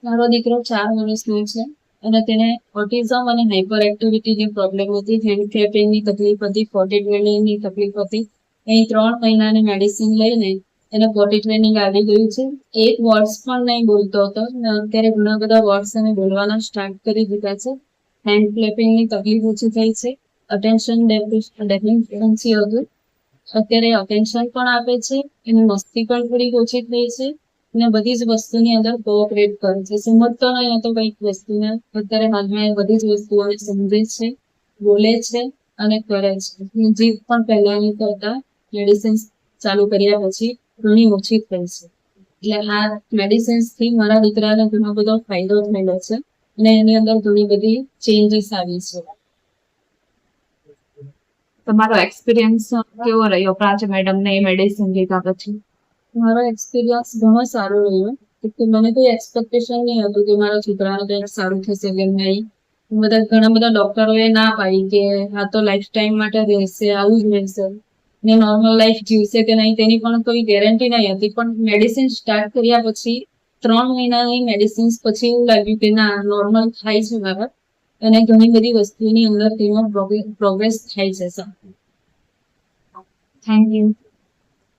મારો દીકરો 4 વર્ષનો છે અને તેને ઓટિઝમ અને હાઇપર એક્ટિવિટીની પ્રોબ્લેમ હતી. હેન્ડ ક્લેપિંગની તકલીફ હતી, પોટી ટ્રેનિંગની તકલીફ હતી. અહીં 3 મહિનાની મેડિસિન લઈને એને પોટી ટ્રેનિંગ આવી ગયું છે. એક વર્ડ્સ પણ નહીં બોલતો હતો અને અત્યારે ઘણા બધા વર્ડ્સ એને બોલવાના સ્ટાર્ટ કરી દીધા છે. હેન્ડ ક્લેપિંગની તકલીફ ઓછી થઈ છે. અટેન્શન ડેફિશિયન્સી હતું, અત્યારે અટેન્શન પણ આપે છે. એની મસ્તી પણ થોડી ઓછી થઈ છે અને બધી જ વસ્તુની અંદર કોઓપરેટ કરે છે. સમજતો નહીં તો કઈક વસ્તુને અત્યારે હાલમાં બધી જ વસ્તુઓને સમજે છે, બોલે છે અને કરે છે. જીદ પણ પહેલાની કરતા મેડિસિન ચાલુ કર્યા પછી ઘણી ઓછી થઈ છે. એટલે આ મેડિસિન્સ થી મારા દીકરાને ઘણો બધો ફાયદો થયેલો છે અને એની અંદર ઘણી બધી ચેન્જીસ આવી છે. તમારો એક્સપિરિયન્સ કેવો રહ્યો પ્રાચી મેડમ ને મેડિસિન લીધા પછી? મારો એક્સપિરિયન્સ ઘણો સારો રહ્યો. મને કોઈ એક્સપેક્ટેશન નહીં હતું કે મારા છોકરાને કંઈક સારું થશે કે નહીં. ઘણા બધા ડોક્ટરોએ ના પાડી કે આ તો લાઈફ ટાઈમ માટે રહેશે, આવું જ રહેશે ને નોર્મલ લાઈફ જીવશે કે નહીં તેની પણ કોઈ ગેરંટી નહીં હતી. પણ મેડિસિન સ્ટાર્ટ કર્યા પછી 3 મહિનાની મેડિસિન પછી એવું લાગ્યું કે ના, નોર્મલ થાય છે મારા અને ઘણી બધી વસ્તુની અંદર તેમાં પ્રોગ્રેસ થાય છે. Thank you.